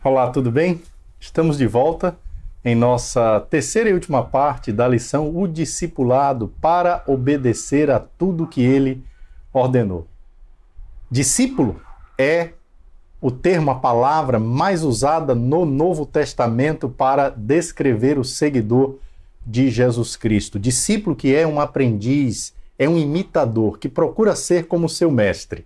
Olá, tudo bem? Estamos de volta em nossa terceira e última parte da lição O Discipulado para obedecer a tudo que ele ordenou. Discípulo é o termo, a palavra mais usada no Novo Testamento para descrever o seguidor de Jesus Cristo. Discípulo que é um aprendiz, é um imitador, que procura ser como seu mestre.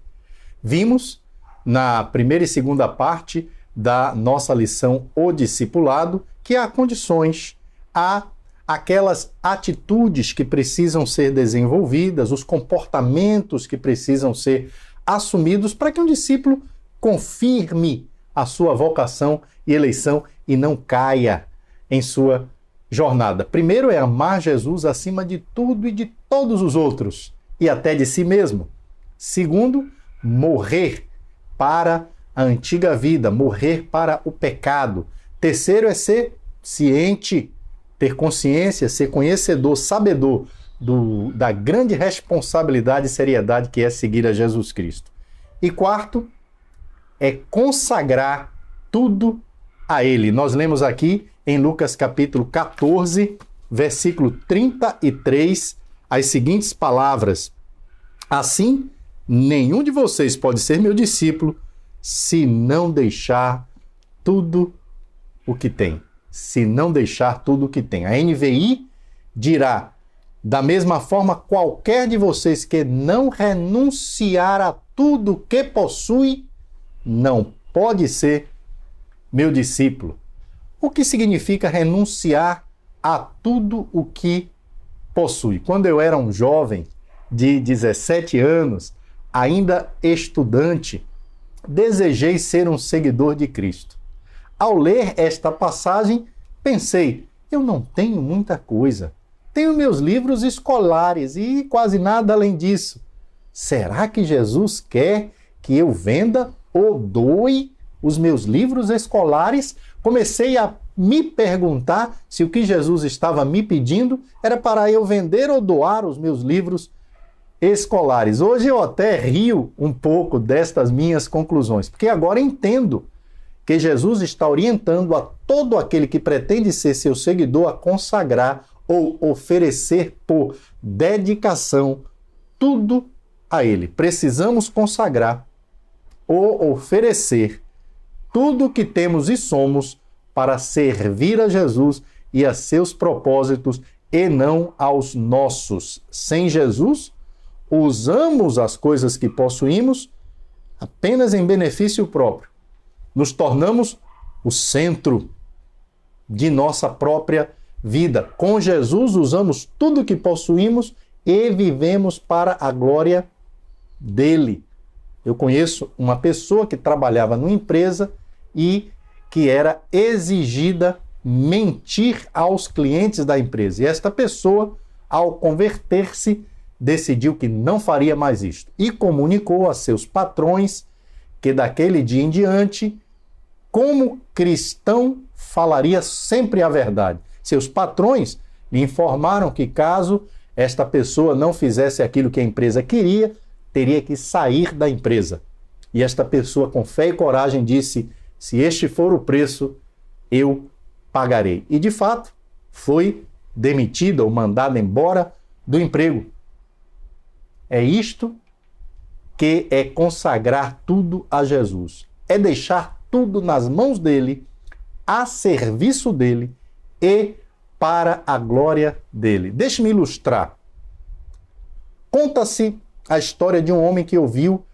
Vimos na primeira e segunda parte da nossa lição O Discipulado que há condições, há aquelas atitudes que precisam ser desenvolvidas, os comportamentos que precisam ser assumidos para que um discípulo confirme a sua vocação e eleição e não caia em sua jornada. Primeiro é amar Jesus acima de tudo e de todos os outros e até de si mesmo. Segundo, morrer para a antiga vida, morrer para o pecado. Terceiro é ser ciente, ter consciência, ser conhecedor, sabedor da grande responsabilidade e seriedade que é seguir a Jesus Cristo. E quarto, é consagrar tudo a Ele. Nós lemos aqui em Lucas capítulo 14, versículo 33, as seguintes palavras: assim, nenhum de vocês pode ser meu discípulo se não deixar tudo o que tem. Se não deixar tudo o que tem. A NVI dirá: da mesma forma, qualquer de vocês que não renunciar a tudo que possui, não pode ser meu discípulo. O que significa renunciar a tudo o que possui? Quando eu era um jovem de 17 anos, ainda estudante, desejei ser um seguidor de Cristo. Ao ler esta passagem, pensei, eu não tenho muita coisa. Tenho meus livros escolares e quase nada além disso. Será que Jesus quer que eu venda ou doe os meus livros escolares? Comecei a me perguntar se o que Jesus estava me pedindo era para eu vender ou doar os meus livros escolares. Hoje eu até rio um pouco destas minhas conclusões, porque agora entendo que Jesus está orientando a todo aquele que pretende ser seu seguidor a consagrar ou oferecer por dedicação tudo a Ele. Precisamos consagrar ou oferecer tudo o que temos e somos para servir a Jesus e a seus propósitos e não aos nossos. Sem Jesus, usamos as coisas que possuímos apenas em benefício próprio. Nos tornamos o centro de nossa própria vida. Com Jesus, usamos tudo que possuímos e vivemos para a glória dele. Eu conheço uma pessoa que trabalhava numa empresa e que era exigida mentir aos clientes da empresa. E esta pessoa, ao converter-se, decidiu que não faria mais isto e comunicou a seus patrões que daquele dia em diante, como cristão, falaria sempre a verdade. Seus patrões lhe informaram que caso esta pessoa não fizesse aquilo que a empresa queria, teria que sair da empresa. E esta pessoa, com fé e coragem, disse: se este for o preço, eu pagarei. E de fato, foi demitida ou mandada embora do emprego. É isto que é consagrar tudo a Jesus. É deixar tudo nas mãos dele, a serviço dele e para a glória dele. Deixe-me ilustrar. Conta-se a história de um homem que ouviu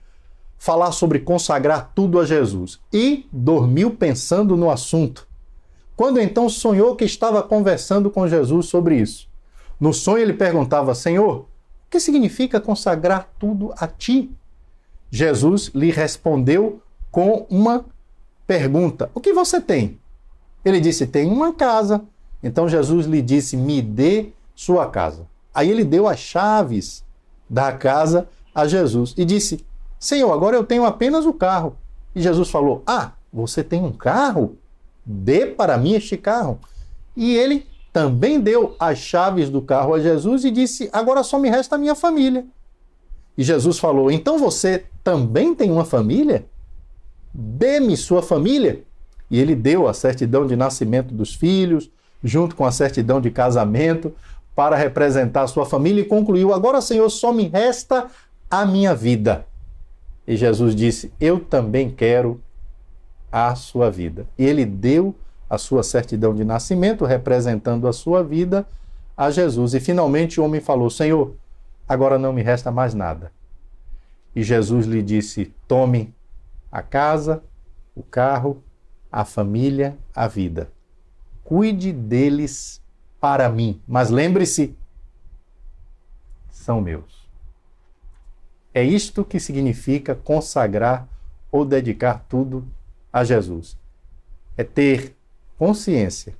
falar sobre consagrar tudo a Jesus e dormiu pensando no assunto. Quando então sonhou que estava conversando com Jesus sobre isso. No sonho ele perguntava: Senhor, o que significa consagrar tudo a ti? Jesus lhe respondeu com uma pergunta: o que você tem? Ele disse: tenho uma casa. Então Jesus lhe disse: me dê sua casa. Aí ele deu as chaves da casa a Jesus e disse: Senhor, agora eu tenho apenas o carro. E Jesus falou: ah, você tem um carro? Dê para mim este carro. E ele também deu as chaves do carro a Jesus e disse: agora só me resta a minha família. E Jesus falou: então você também tem uma família? Dê-me sua família. e ele deu a certidão de nascimento dos filhos, junto com a certidão de casamento, para representar a sua família, e concluiu: agora, Senhor, só me resta a minha vida. E Jesus disse: eu também quero a sua vida. E ele deu a sua certidão de nascimento, representando a sua vida, a Jesus. E finalmente o homem falou: Senhor, agora não me resta mais nada. E Jesus lhe disse: tome a casa, o carro, a família, a vida. Cuide deles para mim. Mas lembre-se, são meus. É isto que significa consagrar ou dedicar tudo a Jesus. É ter consciência,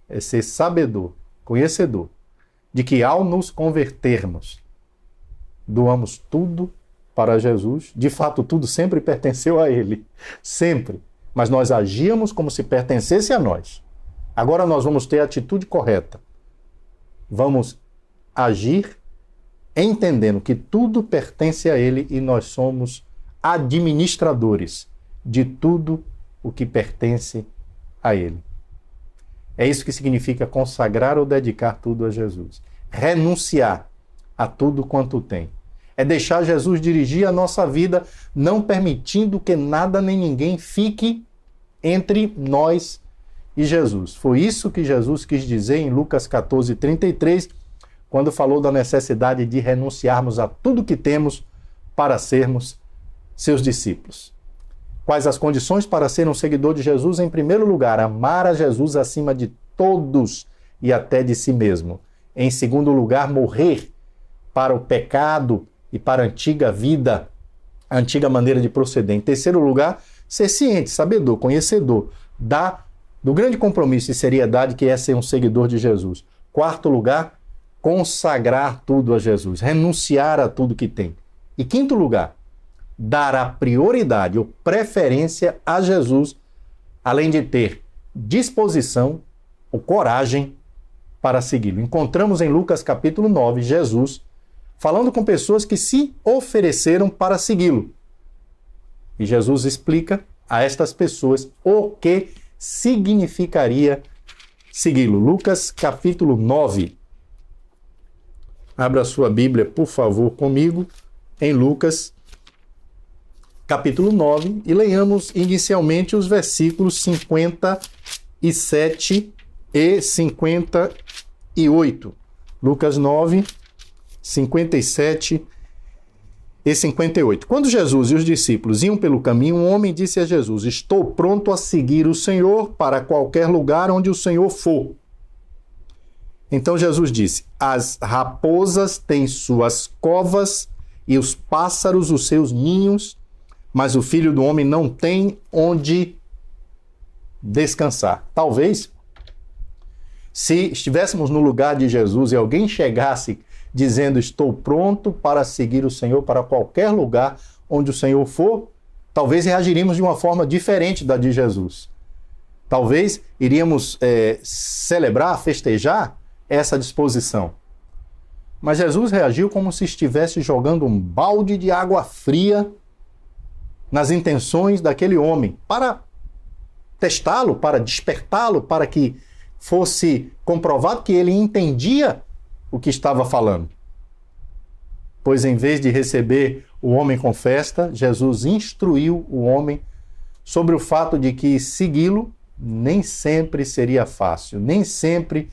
é ser sabedor, conhecedor, de que ao nos convertermos, doamos tudo para Jesus. De fato, tudo sempre pertenceu a Ele, sempre. Mas nós agíamos como se pertencesse a nós. Agora nós vamos ter a atitude correta. Vamos agir entendendo que tudo pertence a Ele e nós somos administradores de tudo o que pertence a Ele. É isso que significa consagrar ou dedicar tudo a Jesus. Renunciar a tudo quanto tem. É deixar Jesus dirigir a nossa vida, não permitindo que nada nem ninguém fique entre nós e Jesus. Foi isso que Jesus quis dizer em Lucas 14:33, quando falou da necessidade de renunciarmos a tudo que temos para sermos seus discípulos. Quais as condições para ser um seguidor de Jesus? Em primeiro lugar, amar a Jesus acima de todos e até de si mesmo. Em segundo lugar, morrer para o pecado e para a antiga vida, a antiga maneira de proceder. Em terceiro lugar, ser ciente, sabedor, conhecedor do grande compromisso e seriedade que é ser um seguidor de Jesus. Quarto lugar, consagrar tudo a Jesus, renunciar a tudo que tem. E quinto lugar, dar a prioridade ou preferência a Jesus, além de ter disposição ou coragem para segui-lo. Encontramos em Lucas capítulo 9, Jesus falando com pessoas que se ofereceram para segui-lo. E Jesus explica a estas pessoas o que significaria segui-lo. Lucas capítulo 9. Abra sua Bíblia, por favor, comigo, em Lucas capítulo 9, e leiamos inicialmente os versículos 57 e 58. Lucas 9, 57 e 58. Quando Jesus e os discípulos iam pelo caminho, um homem disse a Jesus: estou pronto a seguir o Senhor para qualquer lugar onde o Senhor for. Então Jesus disse: as raposas têm suas covas e os pássaros os seus ninhos, mas o Filho do Homem não tem onde descansar. Talvez, se estivéssemos no lugar de Jesus e alguém chegasse dizendo: estou pronto para seguir o Senhor para qualquer lugar onde o Senhor for, talvez reagiríamos de uma forma diferente da de Jesus. Talvez iríamos celebrar, festejar essa disposição. Mas Jesus reagiu como se estivesse jogando um balde de água fria nas intenções daquele homem, para testá-lo, para despertá-lo, para que fosse comprovado que ele entendia o que estava falando. Pois em vez de receber o homem com festa, Jesus instruiu o homem sobre o fato de que segui-lo nem sempre seria fácil, nem sempre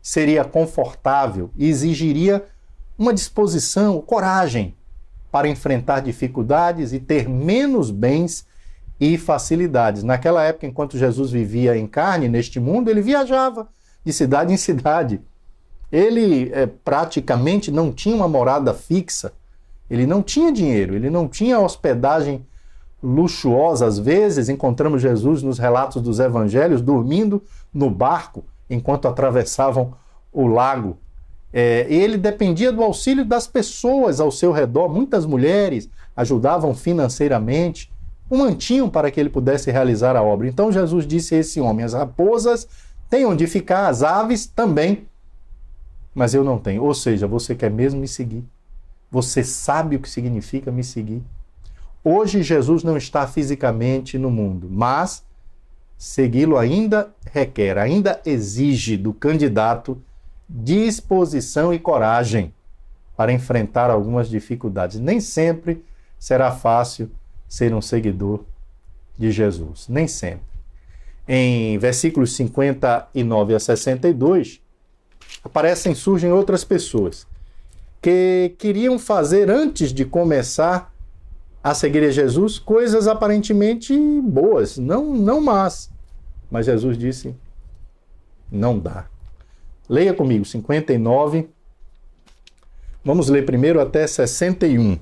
seria confortável e exigiria uma disposição, coragem para enfrentar dificuldades e ter menos bens e facilidades. Naquela época, enquanto Jesus vivia em carne neste mundo, ele viajava de cidade em cidade. Ele praticamente não tinha uma morada fixa, ele não tinha dinheiro, ele não tinha hospedagem luxuosa. Às vezes encontramos Jesus nos relatos dos evangelhos dormindo no barco enquanto atravessavam o lago. Ele dependia do auxílio das pessoas ao seu redor. Muitas mulheres ajudavam financeiramente, o mantinham para que ele pudesse realizar a obra. Então Jesus disse a esse homem: as raposas têm onde ficar, as aves também, mas eu não tenho. Ou seja, você quer mesmo me seguir? Você sabe o que significa me seguir? Hoje Jesus não está fisicamente no mundo, mas segui-lo ainda requer, ainda exige do candidato disposição e coragem para enfrentar algumas dificuldades. Nem sempre será fácil ser um seguidor de Jesus, nem sempre. Em versículos 59 a 62, surgem outras pessoas que queriam fazer, antes de começar a seguir a Jesus, coisas aparentemente boas, não más. Mas Jesus disse, não dá. Leia comigo, 59. Vamos ler primeiro até 61.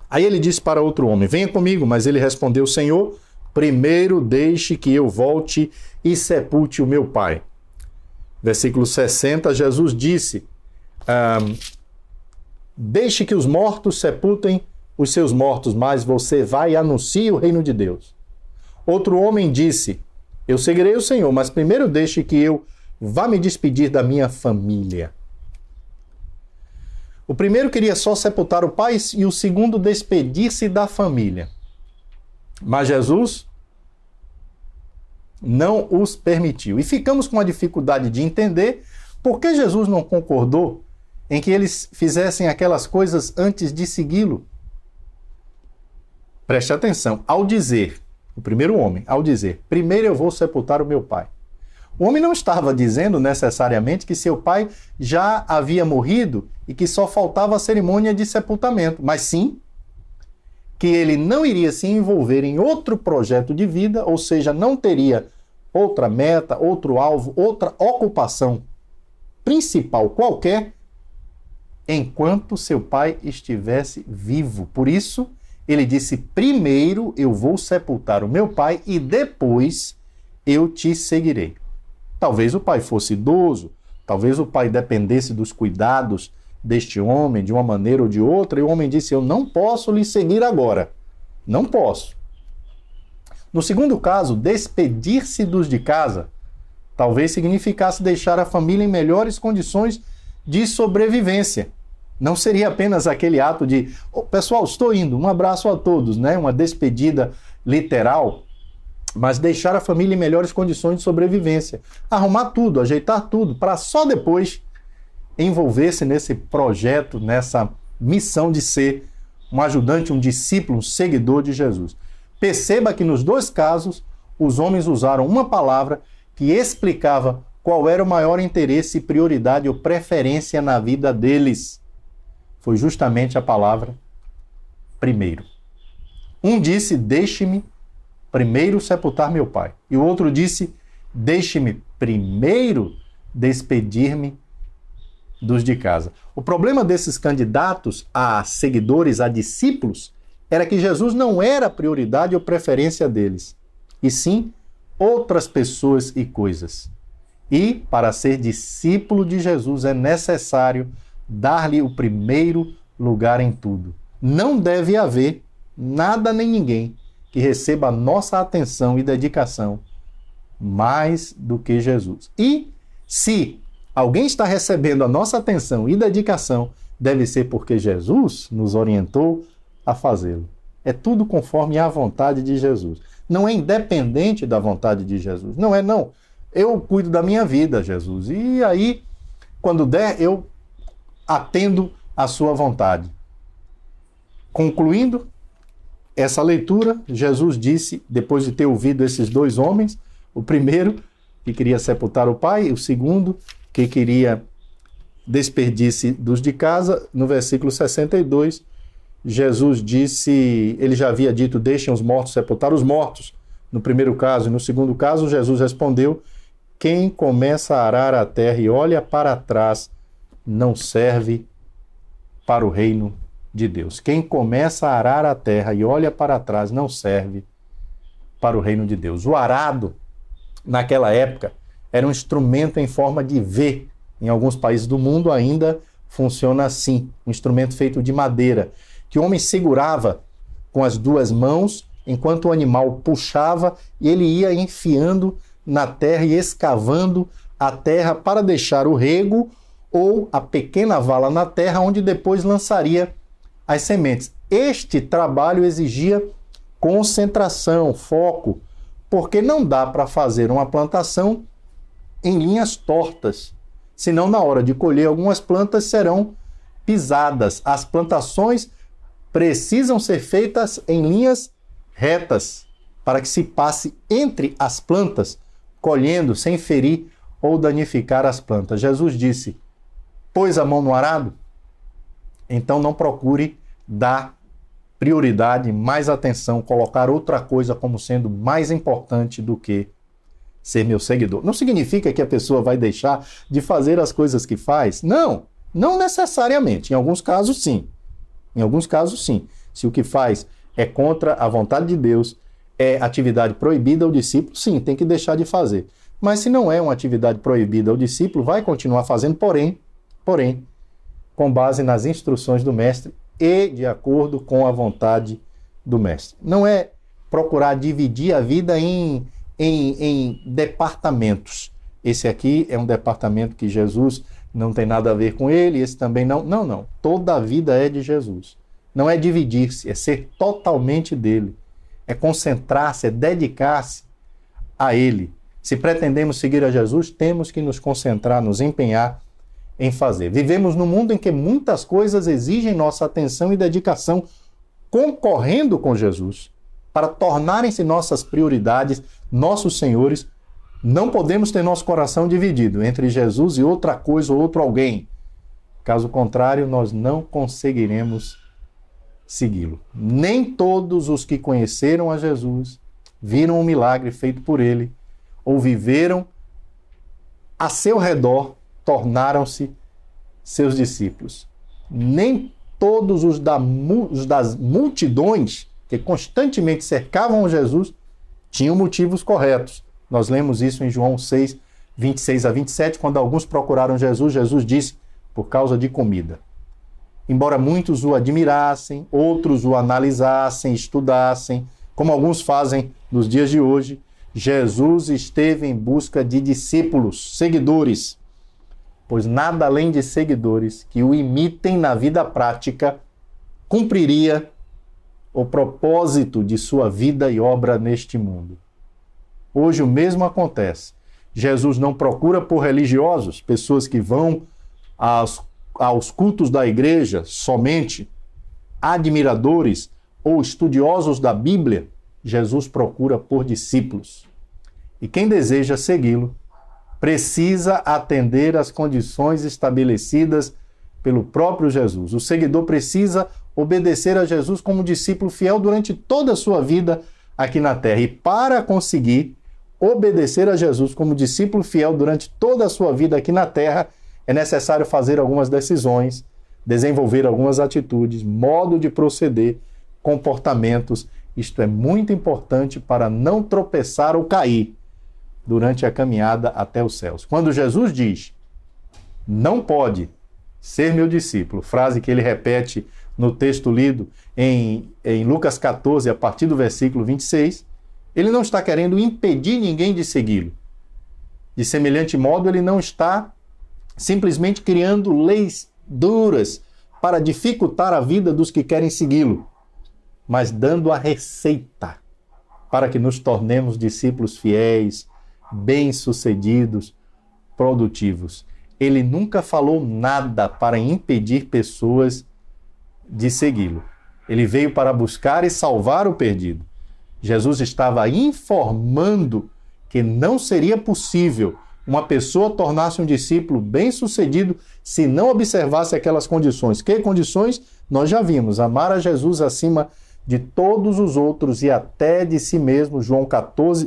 Aí ele disse para outro homem, venha comigo, mas ele respondeu, Senhor, primeiro deixe que eu volte e sepulte o meu pai. Versículo 60, Jesus disse, deixe que os mortos sepultem os seus mortos, mas você vai e anuncie o reino de Deus. Outro homem disse, eu seguirei o Senhor, mas primeiro deixe que eu vá me despedir da minha família. O primeiro queria só sepultar o pai e o segundo despedir-se da família. Mas Jesus não os permitiu. E ficamos com a dificuldade de entender por que Jesus não concordou em que eles fizessem aquelas coisas antes de segui-lo. Preste atenção, ao dizer, o primeiro homem, ao dizer, primeiro eu vou sepultar o meu pai. O homem não estava dizendo necessariamente que seu pai já havia morrido e que só faltava a cerimônia de sepultamento, mas sim que ele não iria se envolver em outro projeto de vida, ou seja, não teria outra meta, outro alvo, outra ocupação principal qualquer, enquanto seu pai estivesse vivo. Por isso, ele disse, primeiro eu vou sepultar o meu pai e depois eu te seguirei. Talvez o pai fosse idoso, talvez o pai dependesse dos cuidados deste homem de uma maneira ou de outra, e o homem disse, eu não posso lhe seguir agora. Não posso. No segundo caso, despedir-se dos de casa, talvez significasse deixar a família em melhores condições de sobrevivência. Não seria apenas aquele ato de, pessoal, estou indo, um abraço a todos, né? Uma despedida literal, mas deixar a família em melhores condições de sobrevivência. Arrumar tudo, ajeitar tudo, para só depois envolver-se nesse projeto, nessa missão de ser um ajudante, um discípulo, um seguidor de Jesus. Perceba que nos dois casos, os homens usaram uma palavra que explicava qual era o maior interesse, prioridade ou preferência na vida deles. Foi justamente a palavra primeiro. Um disse, deixe-me primeiro sepultar meu pai. E o outro disse, deixe-me primeiro despedir-me dos de casa. O problema desses candidatos a seguidores, a discípulos, era que Jesus não era a prioridade ou preferência deles, e sim outras pessoas e coisas. E, para ser discípulo de Jesus, é necessário dar-lhe o primeiro lugar em tudo. Não deve haver nada nem ninguém que receba a nossa atenção e dedicação mais do que Jesus. E se alguém está recebendo a nossa atenção e dedicação, deve ser porque Jesus nos orientou a fazê-lo. É tudo conforme a vontade de Jesus. Não é independente da vontade de Jesus. Não. Eu cuido da minha vida, Jesus. E aí, quando der, eu atendo à sua vontade. Concluindo essa leitura, Jesus disse, depois de ter ouvido esses dois homens, o primeiro que queria sepultar o pai, o segundo que queria despedir-se dos de casa, no versículo 62, Jesus disse, ele já havia dito, deixem os mortos sepultar os mortos, no primeiro caso, e no segundo caso, Jesus respondeu, quem começa a arar a terra e olha para trás, não serve para o reino de Deus. Quem começa a arar a terra e olha para trás, não serve para o reino de Deus. O arado, naquela época, era um instrumento em forma de V. Em alguns países do mundo ainda funciona assim, um instrumento feito de madeira, que o homem segurava com as duas mãos, enquanto o animal puxava, e ele ia enfiando na terra e escavando a terra para deixar o rego ou a pequena vala na terra, onde depois lançaria as sementes. Este trabalho exigia concentração, foco, porque não dá para fazer uma plantação em linhas tortas, senão na hora de colher algumas plantas serão pisadas. As plantações precisam ser feitas em linhas retas, para que se passe entre as plantas, colhendo sem ferir ou danificar as plantas. Jesus disse: pôs a mão no arado? Então não procure dar prioridade, mais atenção, colocar outra coisa como sendo mais importante do que ser meu seguidor. Não significa que a pessoa vai deixar de fazer as coisas que faz. Não, não necessariamente. Em alguns casos, sim. Em alguns casos, sim. Se o que faz é contra a vontade de Deus, é atividade proibida ao discípulo, sim, tem que deixar de fazer. Mas se não é uma atividade proibida ao discípulo, vai continuar fazendo, porém, com base nas instruções do mestre e de acordo com a vontade do mestre. Não é procurar dividir a vida em departamentos. Esse aqui é um departamento que Jesus não tem nada a ver com ele, esse também não. Não. Toda a vida é de Jesus. Não é dividir-se, é ser totalmente dele. É concentrar-se, é dedicar-se a ele. Se pretendemos seguir a Jesus, temos que nos concentrar, nos empenhar em fazer. Vivemos num mundo em que muitas coisas exigem nossa atenção e dedicação, concorrendo com Jesus, para tornarem-se nossas prioridades, nossos senhores. Não podemos ter nosso coração dividido entre Jesus e outra coisa ou outro alguém. Caso contrário, nós não conseguiremos segui-lo. Nem todos os que conheceram a Jesus, viram um milagre feito por ele, ou viveram a seu redor, tornaram-se seus discípulos. Nem todos os das multidões que constantemente cercavam Jesus tinham motivos corretos. Nós lemos isso em João 6, 26 a 27, quando alguns procuraram Jesus, Jesus disse: por causa de comida. Embora muitos o admirassem, outros o analisassem, estudassem, como alguns fazem nos dias de hoje, Jesus esteve em busca de discípulos, seguidores, pois nada além de seguidores que o imitem na vida prática cumpriria o propósito de sua vida e obra neste mundo. Hoje o mesmo acontece. Jesus não procura por religiosos, pessoas que vão aos cultos da igreja somente, admiradores ou estudiosos da Bíblia. Jesus procura por discípulos. E quem deseja segui-lo precisa atender às condições estabelecidas pelo próprio Jesus. O seguidor precisa obedecer a Jesus como discípulo fiel durante toda a sua vida aqui na terra. E para conseguir obedecer a Jesus como discípulo fiel durante toda a sua vida aqui na terra, é necessário fazer algumas decisões, desenvolver algumas atitudes, modo de proceder, comportamentos. Isto é muito importante para não tropeçar ou cair durante a caminhada até os céus. Quando Jesus diz: não pode ser meu discípulo, frase que ele repete no texto lido em Lucas 14, a partir do versículo 26, ele não está querendo impedir ninguém de segui-lo. De semelhante modo, ele não está simplesmente criando leis duras para dificultar a vida dos que querem segui-lo, mas dando a receita para que nos tornemos discípulos fiéis, bem-sucedidos, produtivos. Ele nunca falou nada para impedir pessoas de segui-lo. Ele veio para buscar e salvar o perdido. Jesus estava informando que não seria possível uma pessoa tornar-se um discípulo bem-sucedido se não observasse aquelas condições. Que condições? Nós já vimos: amar a Jesus acima de todos os outros e até de si mesmo,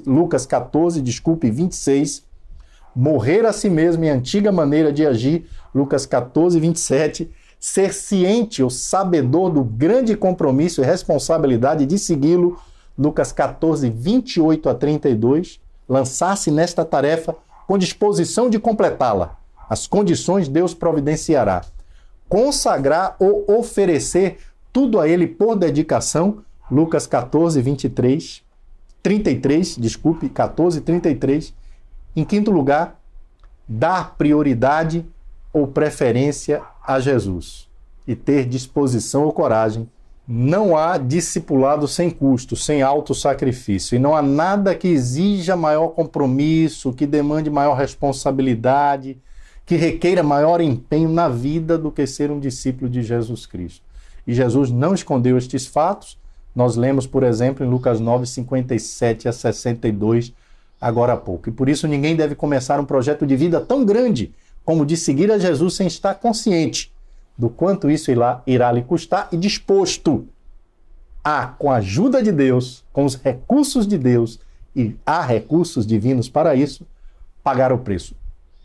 Lucas 14, 26, morrer a si mesmo em antiga maneira de agir, Lucas 14, 27, ser ciente ou sabedor do grande compromisso e responsabilidade de segui-lo, Lucas 14, 28 a 32, lançar-se nesta tarefa com disposição de completá-la. As condições Deus providenciará. Consagrar ou oferecer tudo a Ele por dedicação, Lucas 14, 14, 33. Em quinto lugar, dar prioridade ou preferência a Jesus e ter disposição ou coragem Não há discipulado sem custo, sem autossacrifício. E não há nada que exija maior compromisso, que demande maior responsabilidade, que requeira maior empenho na vida do que ser um discípulo de Jesus Cristo. E Jesus não escondeu estes fatos. Nós lemos, por exemplo, em Lucas 9, 57 a 62, agora há pouco. E por isso ninguém deve começar um projeto de vida tão grande como de seguir a Jesus sem estar consciente do quanto isso irá lhe custar e disposto a, com a ajuda de Deus, com os recursos de Deus, e há recursos divinos para isso, pagar o preço.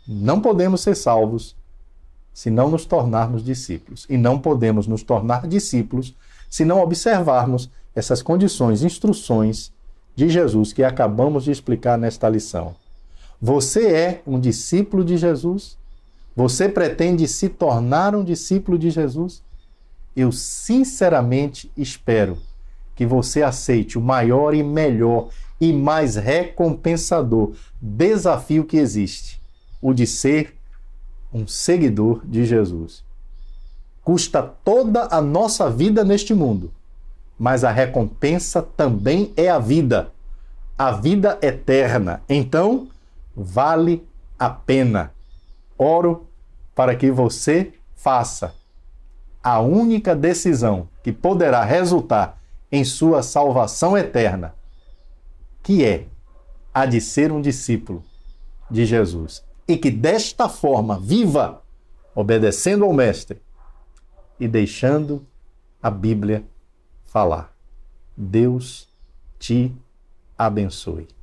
Não podemos ser salvos se não nos tornarmos discípulos. E não podemos nos tornar discípulos se não observarmos essas condições, instruções de Jesus que acabamos de explicar nesta lição. Você é um discípulo de Jesus? Você pretende se tornar um discípulo de Jesus? Eu sinceramente espero que você aceite o maior e melhor e mais recompensador desafio que existe, o de ser um seguidor de Jesus. Custa toda a nossa vida neste mundo, mas a recompensa também é a vida eterna. Então, vale a pena. Oro para que você faça a única decisão que poderá resultar em sua salvação eterna, que é a de ser um discípulo de Jesus. E que desta forma viva, obedecendo ao Mestre e deixando a Bíblia falar. Deus te abençoe.